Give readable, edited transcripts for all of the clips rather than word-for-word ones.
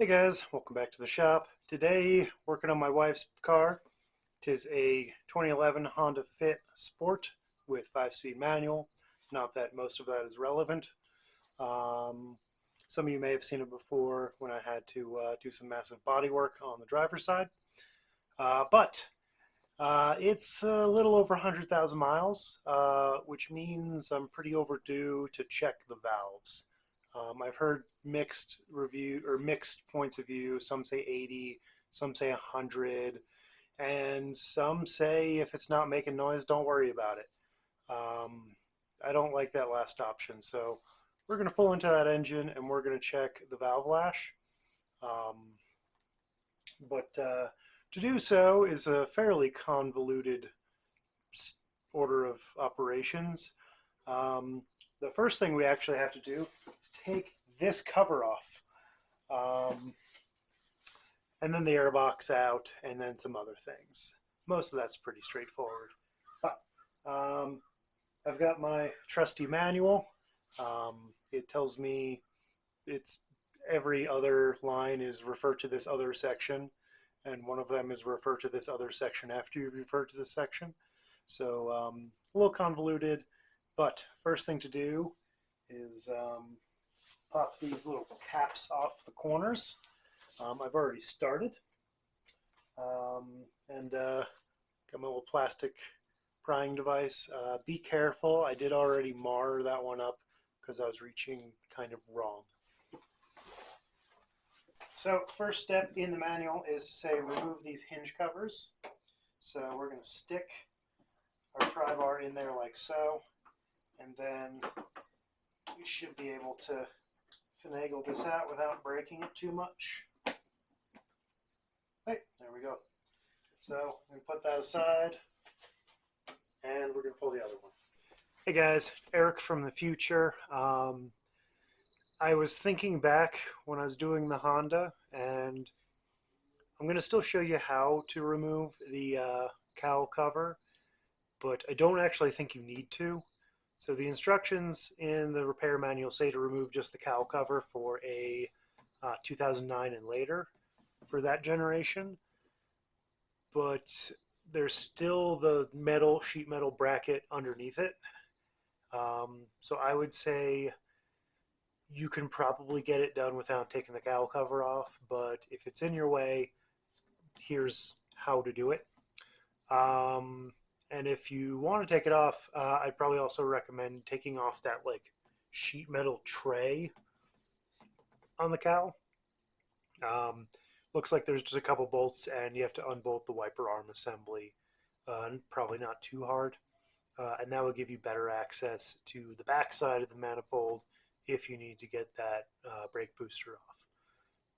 guys, welcome back to the shop. Today, working on my wife's car. Tis a 2011 Honda Fit Sport with 5-speed manual. Not that most of that is relevant. Some of you may have seen it before when I had to do some massive body work on the driver's side. But it's a little over 100,000 miles, which means I'm pretty overdue to check the valves. I've heard mixed points of view. Some say 80, some say 100, and some say if it's not making noise, don't worry about it. I don't like that last option, so we're going to pull into that engine and we're going to check the valve lash. To do so is a fairly convoluted order of operations. The first thing we actually have to do is take this cover off, and then the airbox out, and then some other things. Most of that's pretty straightforward. But I've got my trusty manual. It tells me every other line is referred to this other section, and one of them is referred to this other section after you've referred to this section. So a little convoluted. But first thing to do is pop these little caps off the corners. I've already started. Got my little plastic prying device. Be careful, I did already mar that one up because I was reaching kind of wrong. So first step in the manual is to say remove these hinge covers. So we're going to stick our pry bar in there like so. And then we should be able to finagle this out without breaking it too much. Hey, there we go. So we put that aside, and we're going to pull the other one. Hey guys, Eric from the future. I was thinking back when I was doing the Honda, and I'm going to still show you how to remove the cowl cover, but I don't actually think you need to. So the instructions in the repair manual say to remove just the cowl cover for a 2009 and later for that generation, but there's still the sheet metal bracket underneath it. So I would say you can probably get it done without taking the cowl cover off, but if it's in your way, here's how to do it. And if you want to take it off, I'd probably also recommend taking off that sheet metal tray on the cowl. Looks like there's just a couple bolts, and you have to unbolt the wiper arm assembly. Probably not too hard. And that will give you better access to the back side of the manifold if you need to get that brake booster off.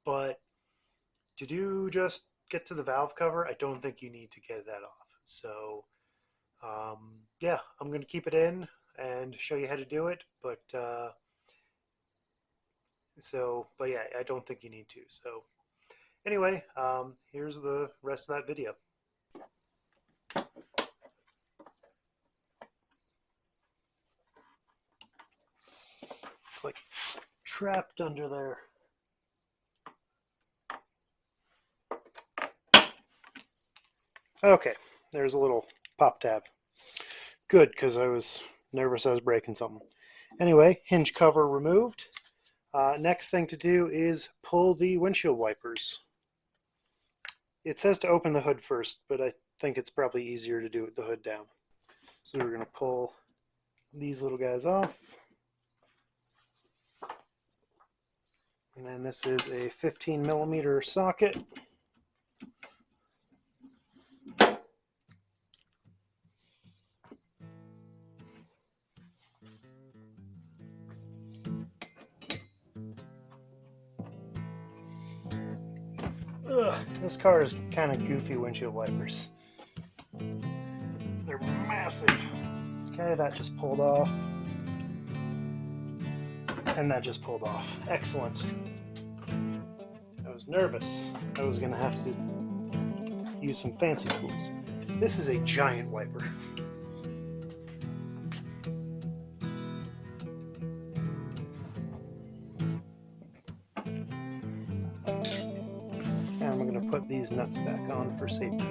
But to just get to the valve cover, I don't think you need to get that off. So yeah, I'm going to keep it in and show you how to do it, but yeah, I don't think you need to. So anyway, here's the rest of that video. It's like trapped under there. Okay, there's a little pop tab. Good, because I was nervous I was breaking something. Anyway, hinge cover removed. Next thing to do is pull the windshield wipers. It says to open the hood first, but I think it's probably easier to do it with the hood down. So we're going to pull these little guys off. And then this is a 15mm socket. This car is kind of goofy windshield wipers. They're massive. Okay, that just pulled off. And that just pulled off. Excellent. I was nervous. I was going to have to use some fancy tools. This is a giant wiper. put these nuts back on for safety.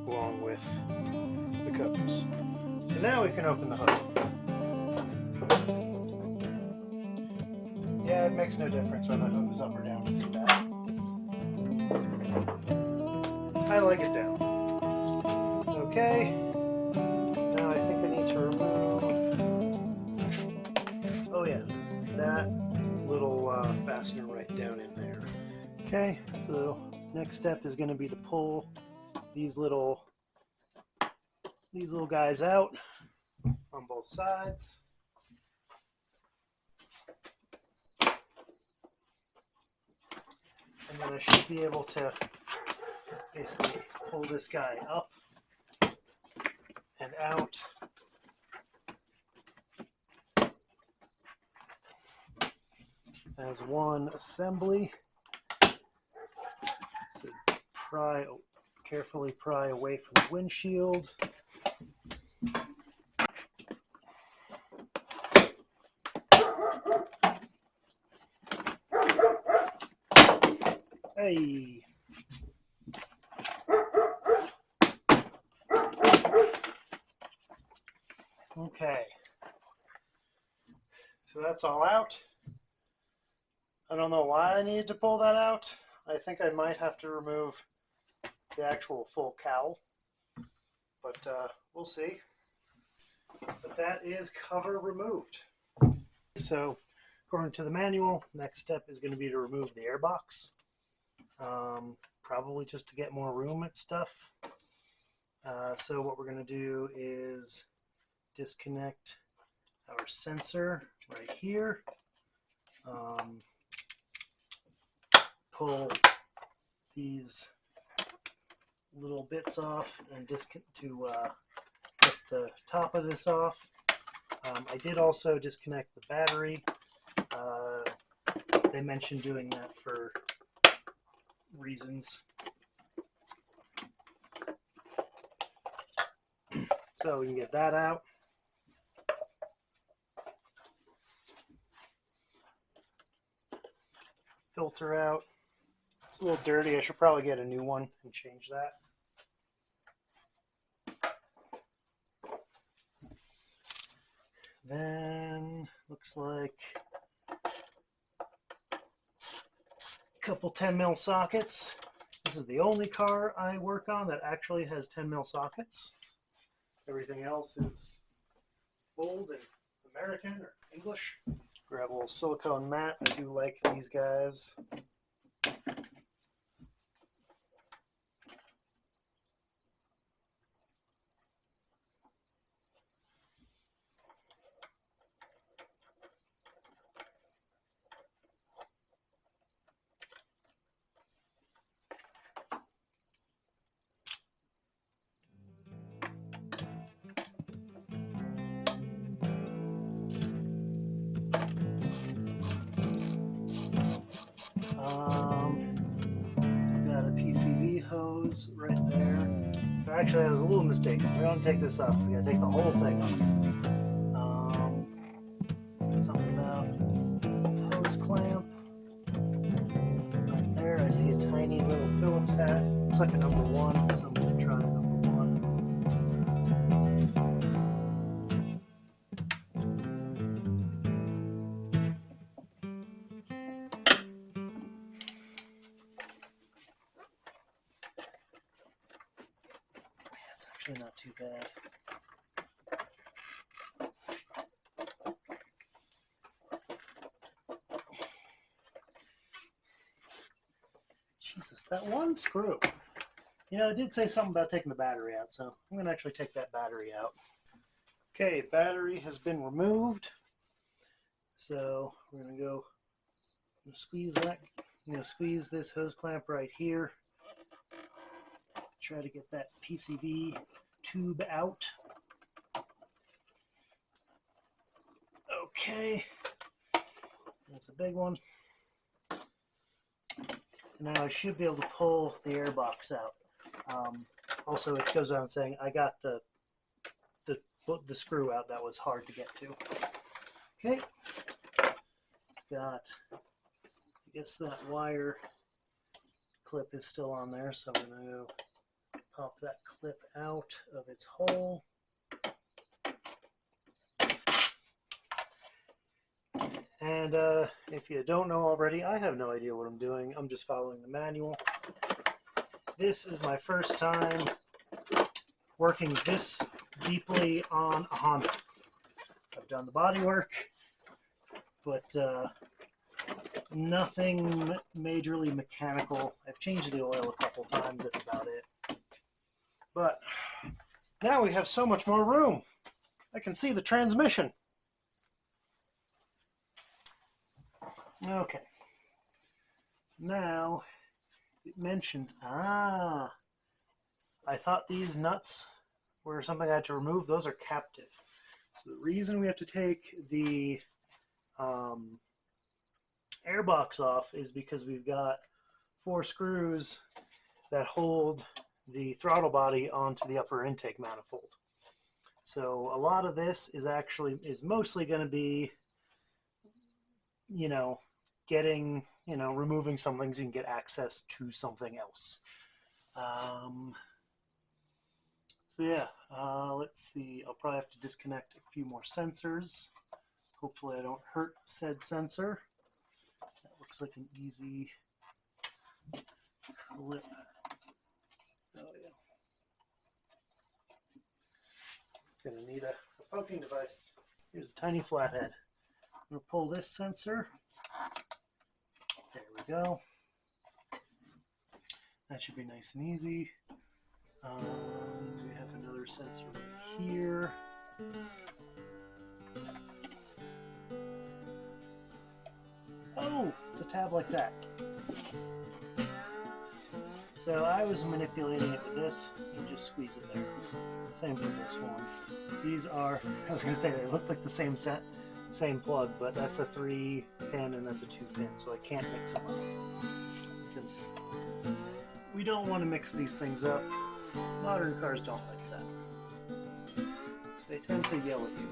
Along with the covers. So now we can open the hood. Yeah, it makes no difference whether the hood is up or down to do that. I like it down. Okay, now I think I need to remove, oh yeah, that little fastener right down in there. Okay, so next step is going to be to pull these little guys out on both sides. And then I should be able to basically pull this guy up and out. As one assembly. So carefully pry away from the windshield. Hey. Okay. So that's all out. I don't know why I needed to pull that out. I think I might have to remove the actual full cowl, but we'll see. But that is cover removed. So according to the manual, next step is going to be to remove the airbox. Probably just to get more room and stuff. So what we're going to do is disconnect our sensor right here. Pull these little bits off and get the top of this off. I did also disconnect the battery. They mentioned doing that for reasons. So we can get that out. Filter out. It's a little dirty. I should probably get a new one and change that. Then looks like a couple 10mm sockets. This is the only car I work on that actually has 10mm sockets. Everything else is old and American or English. Grab a little silicone mat. I do like these guys. Got a PCV hose right there. So actually, that was a little mistake. We're going to take this off. We got to take the whole thing off. Something about hose clamp. Right there, I see a tiny little Phillips head. Looks like a number 1, so I'm going to try number 1. It's actually not too bad. Jesus, that one screw. You know, it did say something about taking the battery out, so I'm going to actually take that battery out. Okay, battery has been removed. So we're going to go squeeze that. I'm going to squeeze this hose clamp right here. Try to get that PCV tube out. Okay, that's a big one. Now I should be able to pull the airbox out. Also, it goes on saying I got the the screw out that was hard to get to. Okay, got, I guess that wire clip is still on there, so I'm going to pop that clip out of its hole. And if you don't know already, I have no idea what I'm doing. I'm just following the manual. This is my first time working this deeply on a Honda. I've done the body work, but nothing majorly mechanical. I've changed the oil a couple times, that's about it. But now we have so much more room. I can see the transmission. Okay, so now it mentions, I thought these nuts were something I had to remove. Those are captive. So the reason we have to take the airbox off is because we've got 4 screws that hold the throttle body onto the upper intake manifold. So a lot of this is mostly going to be, removing something so you can get access to something else. So yeah, let's see. I'll probably have to disconnect a few more sensors. Hopefully I don't hurt said sensor. That looks like an easy clip. Oh yeah. Gonna need a poking device. Here's a tiny flathead. I'm gonna pull this sensor. There we go. That should be nice and easy. We have another sensor right here. Oh, it's a tab like that. So I was manipulating it with this. You just squeeze it there. Same for this one. These are, I was going to say, they look like the same set, same plug, but that's a 3-pin and that's a 2-pin, so I can't mix them up. Because we don't want to mix these things up. Modern cars don't like that. They tend to yell at you.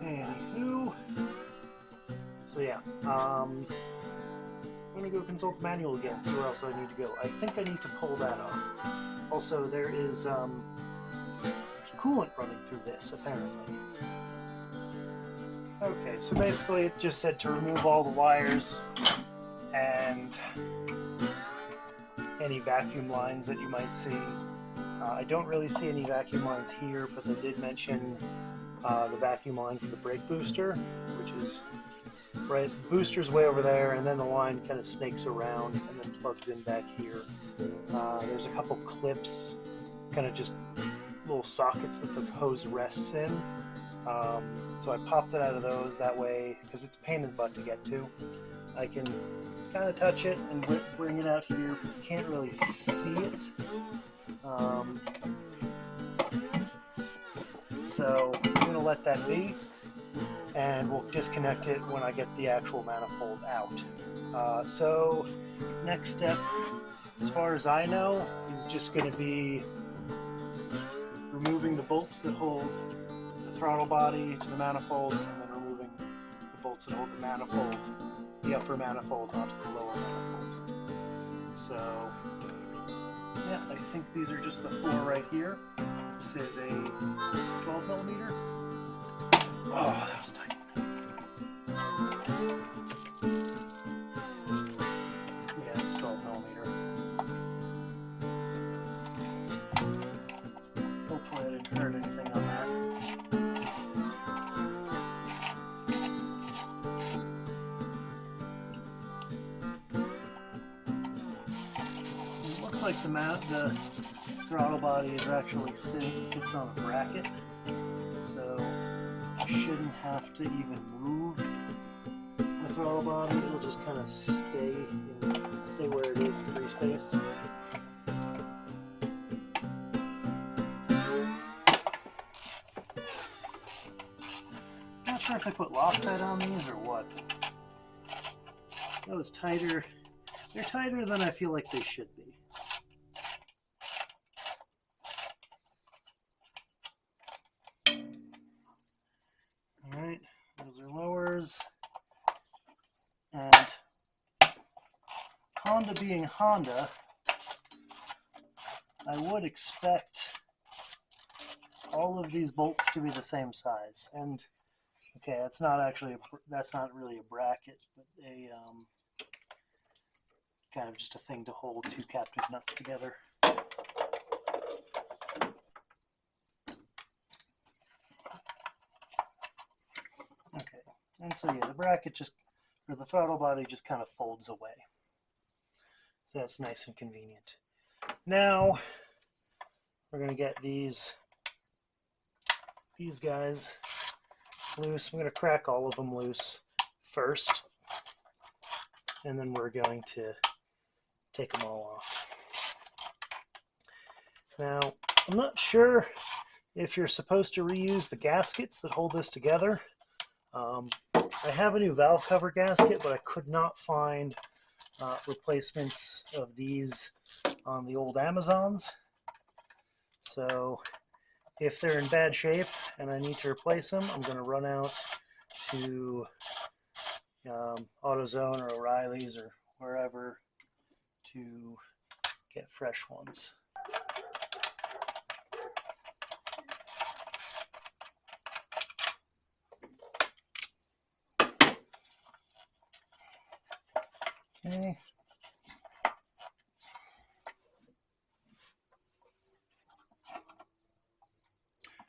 Anywho, so yeah, I'm gonna go consult the manual again, see where else I need to go. I think I need to pull that off. Also, there's coolant running through this, apparently. Okay, so basically it just said to remove all the wires and any vacuum lines that you might see. I don't really see any vacuum lines here, but they did mention the vacuum line for the brake booster, which is right, the booster's way over there, and then the line kind of snakes around and then plugs in back here. There's a couple clips, kind of just little sockets that the hose rests in. So I popped it out of those that way, because it's a pain in the butt to get to. I can kind of touch it and bring it out here, but you can't really see it. So I'm going to let that be, and we'll disconnect it when I get the actual manifold out. So next step, as far as I know, is just going to be removing the bolts that hold the throttle body to the manifold, and then removing the bolts that hold the manifold, the upper manifold, onto the lower manifold. So yeah, I think these are just the 4 right here. This is a 12mm. Oh, that was tight. Yeah, it's 12mm. Hopefully I didn't hurt anything on that. It looks like the throttle body is actually sits on a bracket, so you shouldn't have to even move the throttle body. It'll just kind of stay where it is in free space. Not sure if I put Loctite on these or what. That was tighter They're tighter than I feel like they should be. All right, those are lowers. And Honda being Honda, I would expect all of these bolts to be the same size. And okay, that's not really a bracket, but a kind of just a thing to hold two captive nuts together. Okay, and so yeah, the bracket just, or the throttle body just kind of folds away. So that's nice and convenient. Now we're going to get these guys loose. I'm going to crack all of them loose first, and then we're going to take them all off. Now, I'm not sure if you're supposed to reuse the gaskets that hold this together. I have a new valve cover gasket, but I could not find replacements of these on the old Amazons. So if they're in bad shape and I need to replace them, I'm going to run out to AutoZone or O'Reilly's or wherever to get fresh ones. Okay.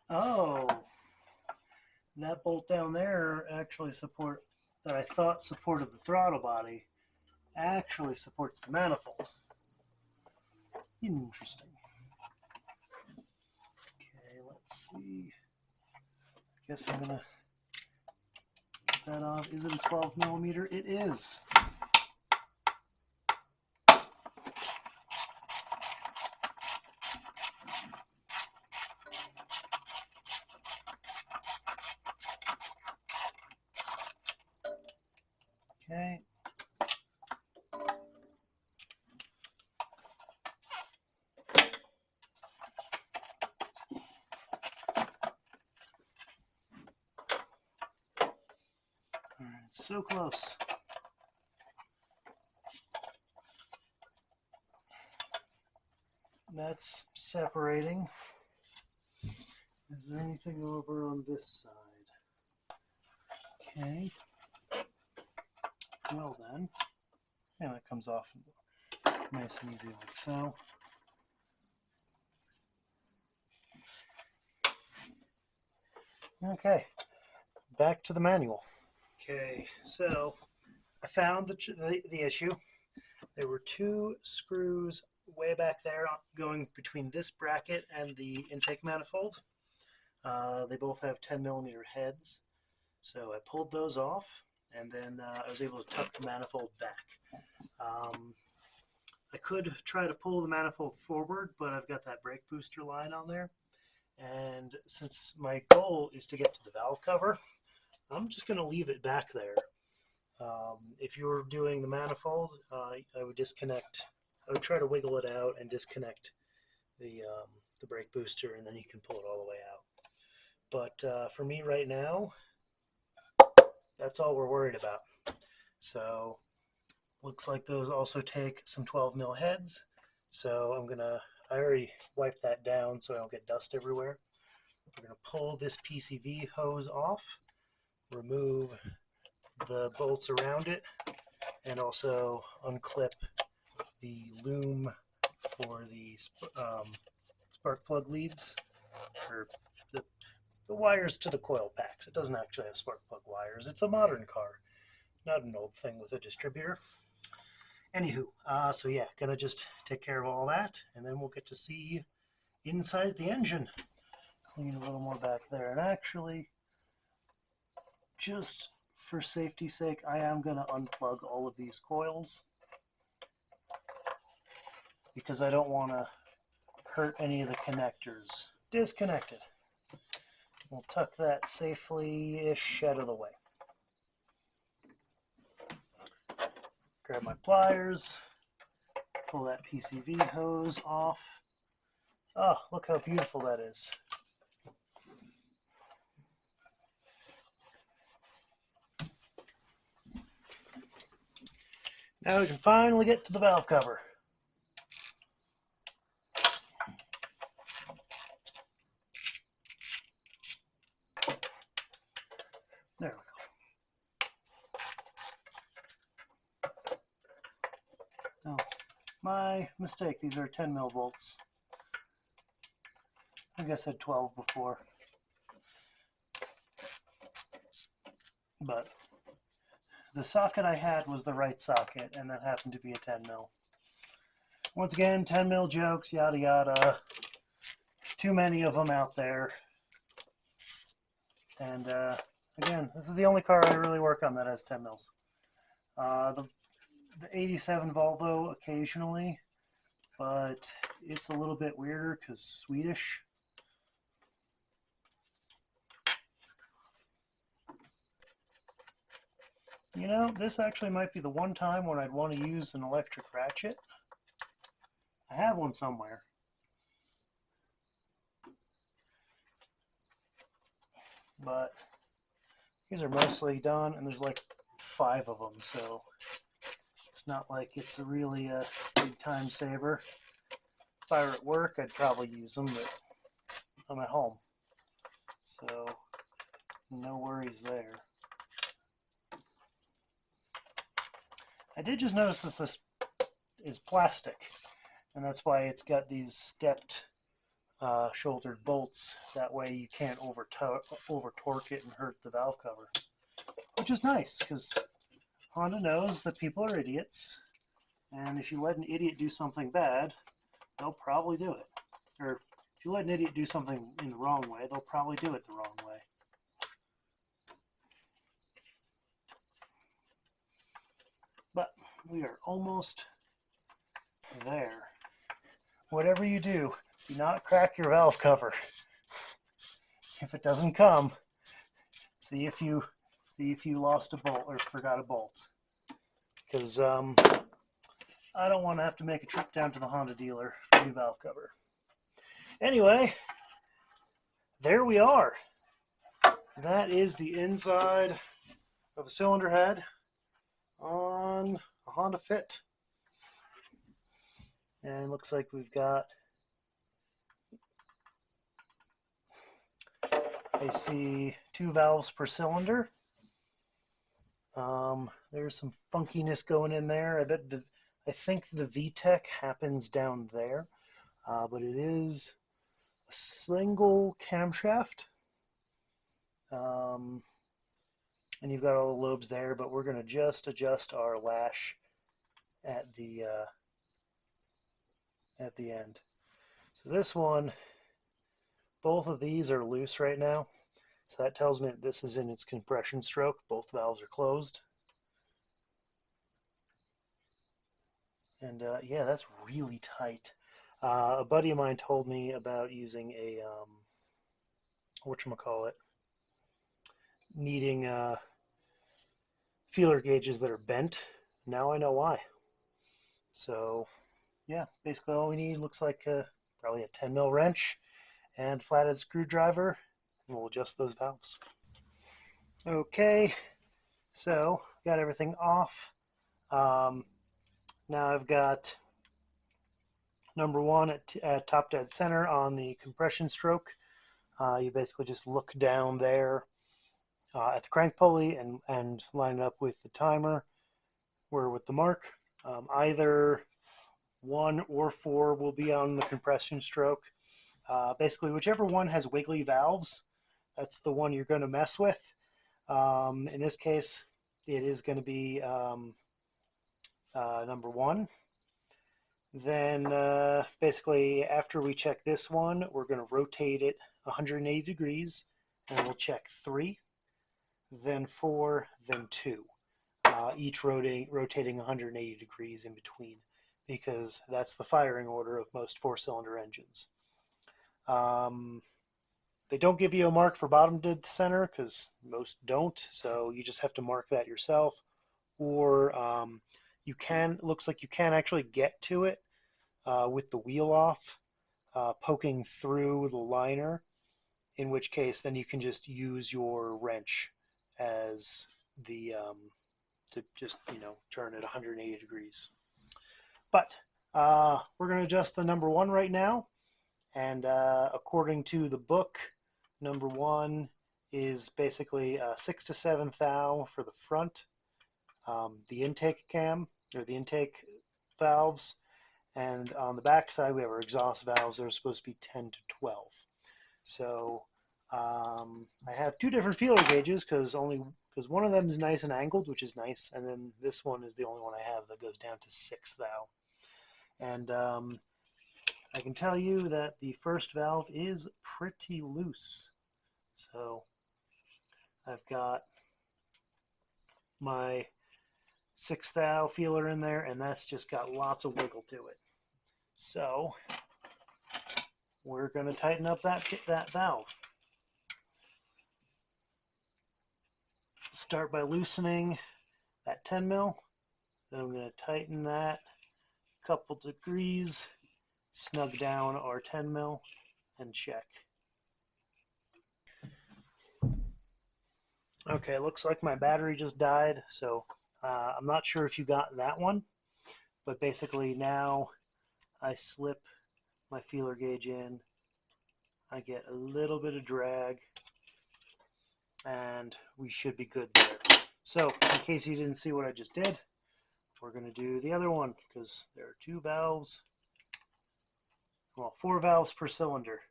Oh, that bolt down there actually that I thought supported the throttle body actually supports the manifold. Interesting. Okay, let's see. I guess I'm gonna get that off. Is it a 12 millimeter? It is. Okay. All right, so close. That's separating. Is there anything over on this side? Okay. Well then, and that comes off nice and easy like so. Okay, back to the manual. Okay, so I found the issue. There were two screws way back there going between this bracket and the intake manifold. They both have 10 millimeter heads. So I pulled those off, and then I was able to tuck the manifold back. I could try to pull the manifold forward, but I've got that brake booster line on there. And since my goal is to get to the valve cover, I'm just going to leave it back there. If you were doing the manifold, I would disconnect. I would try to wiggle it out and disconnect the brake booster, and then you can pull it all the way out. But for me right now, that's all we're worried about. So looks like those also take some 12 mil heads. So I already wiped that down so I don't get dust everywhere. We're gonna pull this PCV hose off, remove the bolts around it, and also unclip the loom for the spark plug leads, or the wires to the coil packs. It doesn't actually have spark plug wires. It's a modern car, not an old thing with a distributor. Anywho, so yeah, gonna just take care of all that, and then we'll get to see inside the engine. Clean a little more back there, and actually, just for safety's sake, I am gonna unplug all of these coils because I don't want to hurt any of the connectors. Disconnected. We'll tuck that safely-ish out of the way. Grab my pliers, pull that PCV hose off. Oh, look how beautiful that is. Now we can finally get to the valve cover. There we go. Oh, my mistake. These are 10 mil bolts. I guess I said 12 before. But the socket I had was the right socket, and that happened to be a 10 mil. Once again, 10 mil jokes, yada yada. Too many of them out there. And again, this is the only car I really work on that has 10 mils. The 87 Volvo occasionally, but it's a little bit weirder because Swedish. You know, this actually might be the one time when I'd want to use an electric ratchet. I have one somewhere. But these are mostly done, and there's like 5 of them, so it's not like it's really a big time saver. If I were at work, I'd probably use them, but I'm at home, so no worries there. I did just notice that this is plastic, and that's why it's got these stepped shouldered bolts. That way you can't over torque it and hurt the valve cover, which is nice because Honda knows that people are idiots, and if you let an idiot do something bad, they'll probably do it. Or if you let an idiot do something in the wrong way, they'll probably do it the wrong way. But we are almost there. Whatever you do not crack your valve cover. If it doesn't come, see if you lost a bolt or forgot a bolt. Because I don't want to have to make a trip down to the Honda dealer for a new valve cover. Anyway, there we are. That is the inside of a cylinder head on a Honda Fit. And it looks like we've got, I see 2 valves per cylinder. There's some funkiness going in there. I think the VTEC happens down there, but it is a single camshaft. And you've got all the lobes there, but we're going to just adjust our lash at the end. So this one, both of these are loose right now, so that tells me that this is in its compression stroke. Both valves are closed, and yeah, that's really tight. A buddy of mine told me about using a whatchamacallit, needing feeler gauges that are bent. Now I know why. So yeah, basically all we need looks like probably a 10 mil wrench and flathead screwdriver, and we'll adjust those valves. Okay, so got everything off. Now I've got number 1 at top dead center on the compression stroke. You basically just look down there at the crank pulley and line it up with the timer or with the mark. Either 1 or 4 will be on the compression stroke. Basically, whichever one has wiggly valves, that's the one you're going to mess with. In this case, it is going to be number 1. Then basically, after we check this one, we're going to rotate it 180 degrees, and we'll check 3, then 4, then 2. Each rotating 180 degrees in between, because that's the firing order of most 4-cylinder engines. They don't give you a mark for bottom dead center because most don't, so you just have to mark that yourself. Or looks like you can actually get to it with the wheel off, poking through the liner, in which case then you can just use your wrench as the to just, you know, turn it 180 degrees. But we're going to adjust the number 1 right now, and according to the book, number 1 is basically 6 to 7 thou for the front, the intake cam, or the intake valves, and on the back side we have our exhaust valves. They're supposed to be 10 to 12. So I have 2 different feeler gauges because one of them is nice and angled, which is nice, and then this one is the only one I have that goes down to 6 thou. And I can tell you that the first valve is pretty loose. So I've got my 6 thou feeler in there, and that's just got lots of wiggle to it. So we're going to tighten up that valve. Start by loosening that 10 mil. Then I'm going to tighten that a couple degrees, snug down our 10 mil, and check. Okay, looks like my battery just died, so I'm not sure if you got that one, but basically now I slip my feeler gauge in, I get a little bit of drag, and we should be good there. So in case you didn't see what I just did, we're going to do the other one, because there are 2 valves, well, 4 valves per cylinder.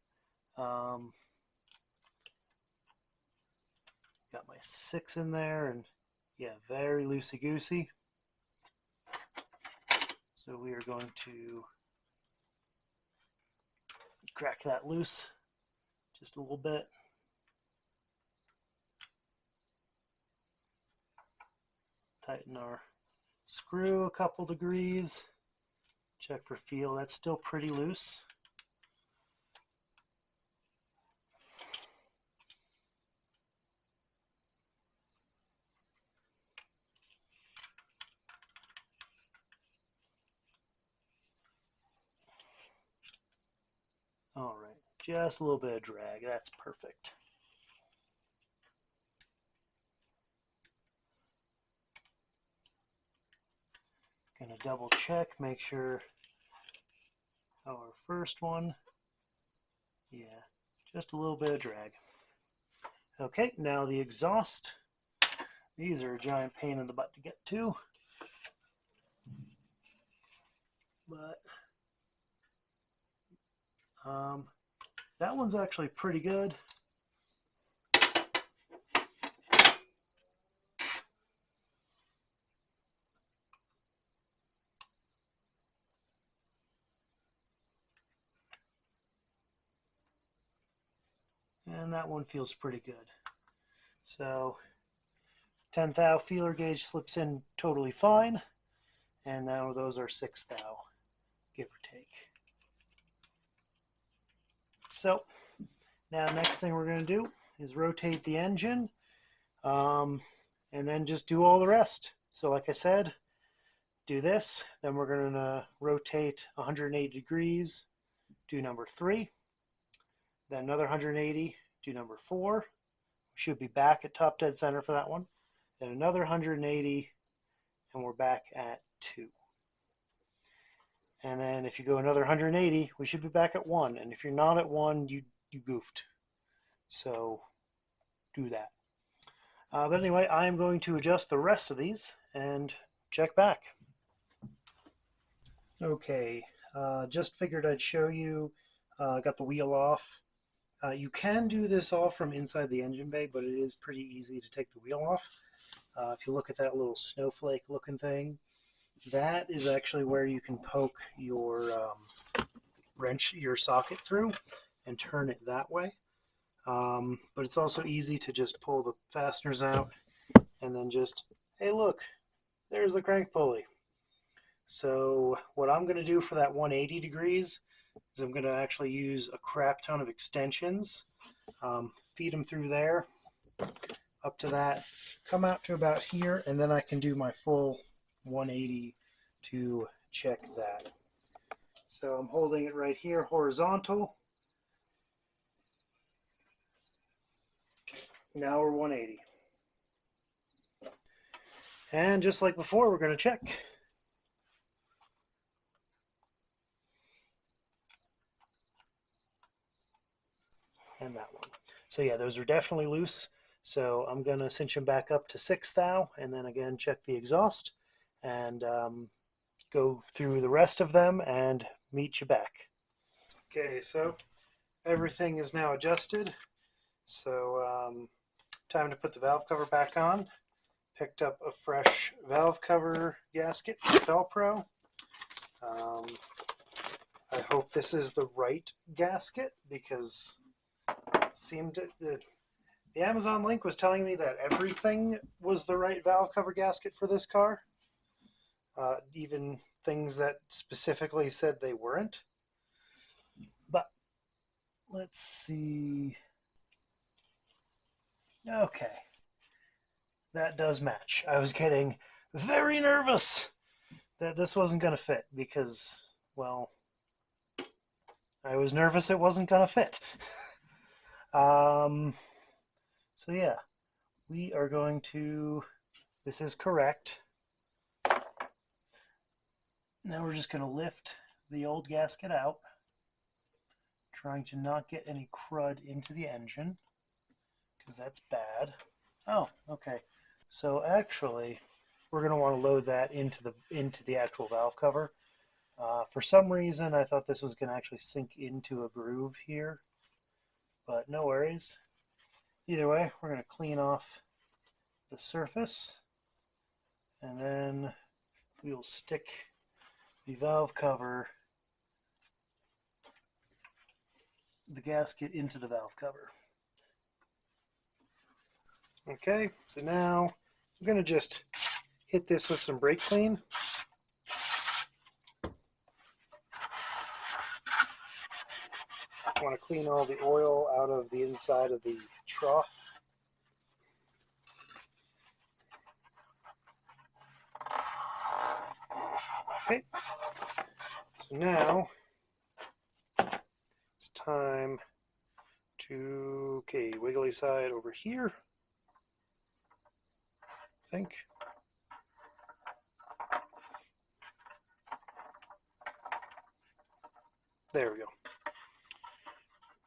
Got my 6 in there, and yeah, very loosey-goosey. So we are going to crack that loose just a little bit. Tighten our screw a couple degrees. Check for feel. That's still pretty loose. All right, just a little bit of drag. That's perfect. Gonna double check, make sure our first one, yeah, just a little bit of drag. Okay, now the exhaust. These are a giant pain in the butt to get to, but that one's actually pretty good. And that one feels pretty good. So 10 thou feeler gauge slips in totally fine, and now those are 6 thou, give or take. So now next thing we're going to do is rotate the engine, and then just do all the rest. So like I said, do this, then we're going to rotate 180 degrees, do number 3, then another 180, do number 4. We should be back at top dead center for that one. Then another 180, and we're back at 2. And then if you go another 180, we should be back at 1. And if you're not at 1, you goofed. So do that. But anyway, I am going to adjust the rest of these and check back. Okay, just figured I'd show you. Got the wheel off. You can do this all from inside the engine bay, but it is pretty easy to take the wheel off. If you look at that little snowflake looking thing, that is actually where you can poke your wrench, your socket through, and turn it that way. But it's also easy to just pull the fasteners out and then just, hey look, there's the crank pulley. So what I'm going to do for that 180 degrees is I'm going to actually use a crap ton of extensions, feed them through there, up to that, come out to about here, and then I can do my full 180 to check that. So I'm holding it right here horizontal. Now we're 180. And just like before, we're going to check. And that one. So yeah, those are definitely loose. So I'm going to cinch them back up to 6 thou, and then again check the exhaust, and go through the rest of them and meet you back. Okay, so everything is now adjusted. So time to put the valve cover back on. Picked up a fresh valve cover gasket, Velcro. I hope this is the right gasket, because it seemed the Amazon link was telling me that everything was the right valve cover gasket for this car. Even things that specifically said they weren't. But let's see. Okay. That does match. I was getting very nervous that this wasn't going to fit because, well, I was nervous it wasn't going to fit. So yeah, we are going to, this is correct. Now we're just going to lift the old gasket out, trying to not get any crud into the engine, because that's bad. Oh, okay. So actually, we're going to want to load that into the actual valve cover. For some reason, I thought this was going to actually sink into a groove here, but no worries. Either way, we're going to clean off the surface, and then we will stick the valve cover, the gasket, into the valve cover. Okay, so now I'm going to just hit this with some brake clean. I want to clean all the oil out of the inside of the trough. Okay, so now it's time to, okay, wiggly side over here, I think. There we go.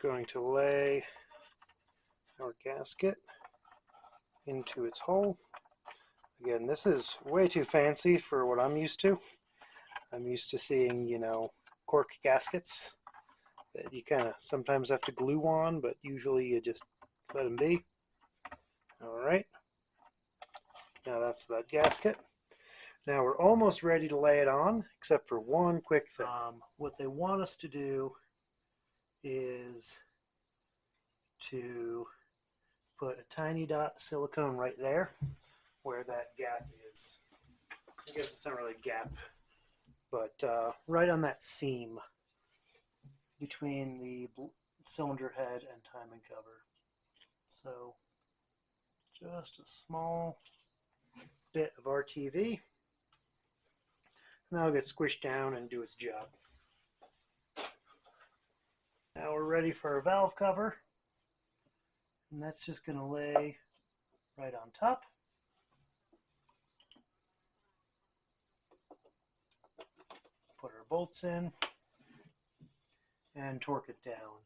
Going to lay our gasket into its hole. Again, this is way too fancy for what I'm used to. I'm used to seeing, you know, cork gaskets that you kind of sometimes have to glue on, but usually you just let them be. All right. Now that's that gasket. Now we're almost ready to lay it on, except for one quick thing. What they want us to do is to put a tiny dot of silicone right there where that gap is. I guess it's not really a gap, but right on that seam between the cylinder head and timing cover. So just a small bit of RTV. And that'll get squished down and do its job. Now we're ready for our valve cover. And that's just going to lay right on top. Put our bolts in and torque it down.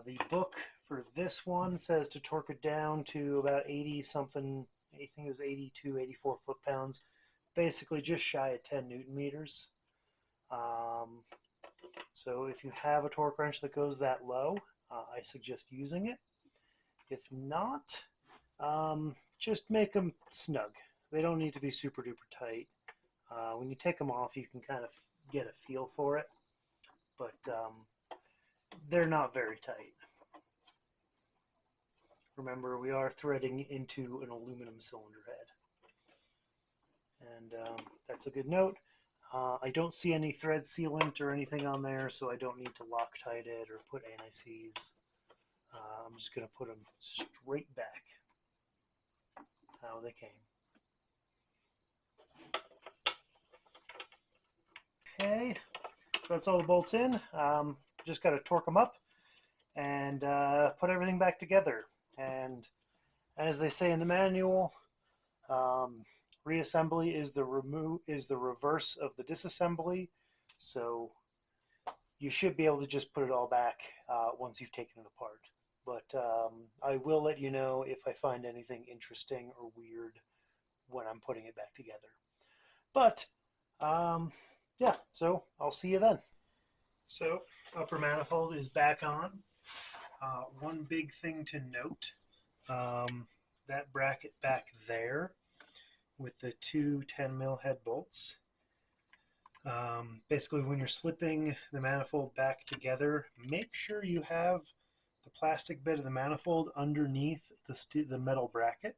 The book for this one says to torque it down to about 80 something, I think it was 82, 84 foot-pounds. Basically just shy of 10 Newton meters. So if you have a torque wrench that goes that low, I suggest using it. If not, just make them snug. They don't need to be super duper tight. When you take them off, you can kind of get a feel for it, but they're not very tight. Remember, we are threading into an aluminum cylinder head. And that's a good note. I don't see any thread sealant or anything on there, so I don't need to Loctite it or put anti-seize. I'm just going to put them straight back how they came. Okay, So that's all the bolts in. Just got to torque them up and put everything back together. And as they say in the manual, reassembly is the reverse of the disassembly. So you should be able to just put it all back once you've taken it apart. But I will let you know if I find anything interesting or weird when I'm putting it back together. But yeah, so I'll see you then. So upper manifold is back on. One big thing to note, that bracket back there with the two 10mm head bolts. Basically, when you're slipping the manifold back together, make sure you have the plastic bit of the manifold underneath the metal bracket.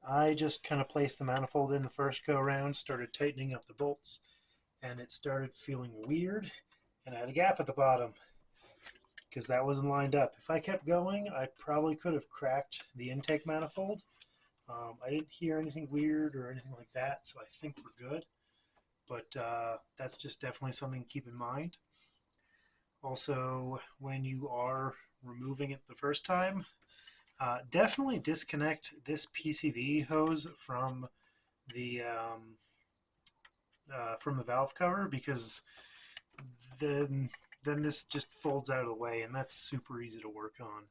I just kind of placed the manifold in the first go around, started tightening up the bolts, and it started feeling weird, and I had a gap at the bottom because that wasn't lined up. If I kept going, I probably could have cracked the intake manifold. I didn't hear anything weird or anything like that, so I think we're good. But that's just definitely something to keep in mind. Also, when you are removing it the first time, definitely disconnect this PCV hose from the valve cover, because then this just folds out of the way, and that's super easy to work on.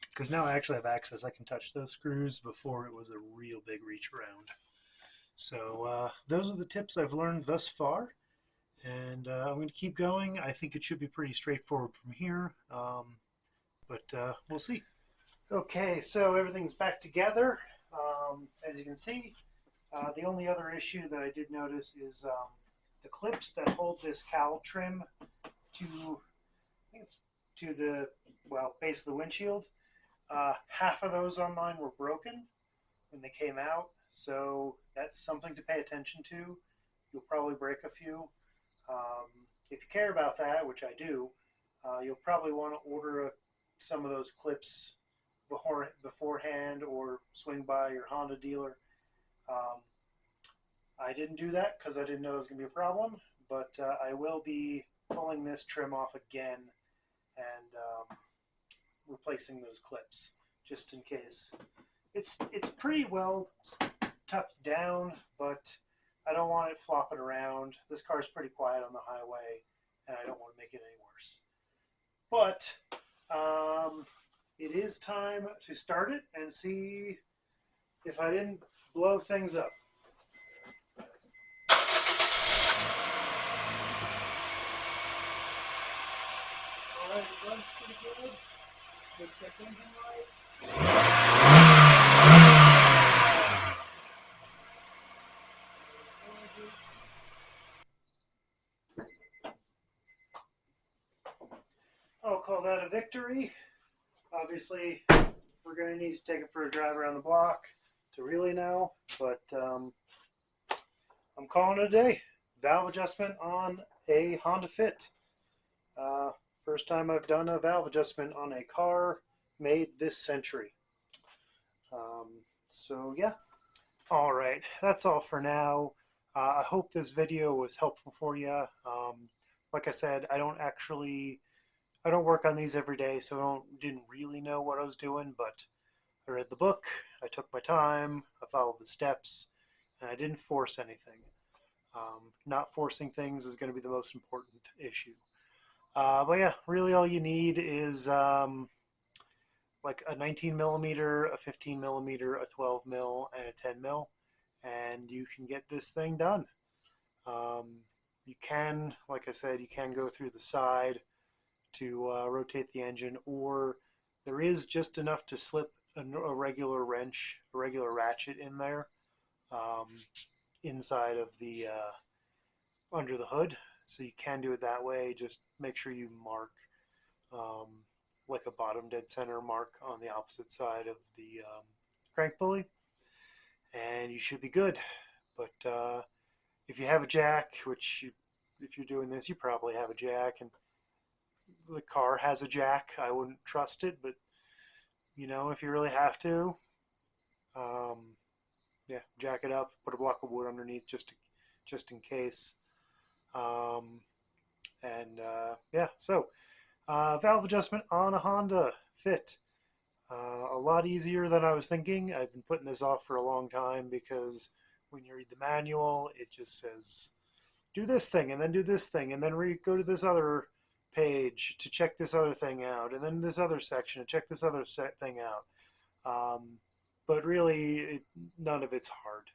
Because now I actually have access. I can touch those screws. Before it was a real big reach around. So those are the tips I've learned thus far, and I'm going to keep going. I think it should be pretty straightforward from here, but we'll see. Okay, so everything's back together. As you can see, the only other issue that I did notice is the clips that hold this cowl trim to, I think it's to the, well, base of the windshield. Half of those on mine were broken when they came out, so that's something to pay attention to. You'll probably break a few. If you care about that, which I do, you'll probably want to order some of those clips beforehand, or swing by your Honda dealer. I didn't do that because I didn't know it was going to be a problem, but I will be pulling this trim off again and replacing those clips just in case. It's pretty well tucked down, but I don't want it flopping around. This car's pretty quiet on the highway, and I don't want to make it any worse. But it is time to start it and see if I didn't blow things up. Alright, it runs pretty good. Good check engine light. I'll call that a victory. Obviously, we're going to need to take it for a drive around the block to really know, but I'm calling it a day. Valve adjustment on a Honda Fit. First time I've done a valve adjustment on a car made this century. So yeah. Alright, that's all for now. I hope this video was helpful for you. Like I said, I don't work on these every day, so I didn't really know what I was doing, but I read the book, I took my time, I followed the steps, and I didn't force anything. Not forcing things is going to be the most important issue. But yeah, really all you need is like a 19mm, a 15mm, a 12mm, and a 10mm, and you can get this thing done. You can, like I said, you can go through the side to rotate the engine, or there is just enough to slip a regular wrench, a regular ratchet in there inside of the under the hood, so you can do it that way. Just make sure you mark like a bottom dead center mark on the opposite side of the crank pulley, and you should be good. But if you have a jack, which if you're doing this, you probably have a jack, and the car has a jack, I wouldn't trust it, but you know, if you really have to, yeah, jack it up, put a block of wood underneath just in case. Yeah, so valve adjustment on a Honda Fit. A lot easier than I was thinking. I've been putting this off for a long time because when you read the manual, it just says do this thing and then do this thing and then go to this other page to check this other thing out and then this other section to check this other thing out. But really, none of it's hard.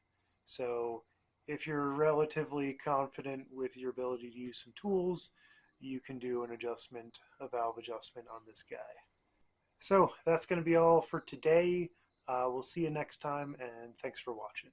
So if you're relatively confident with your ability to use some tools, you can do an adjustment, a valve adjustment on this guy. So that's going to be all for today. We'll see you next time, and thanks for watching.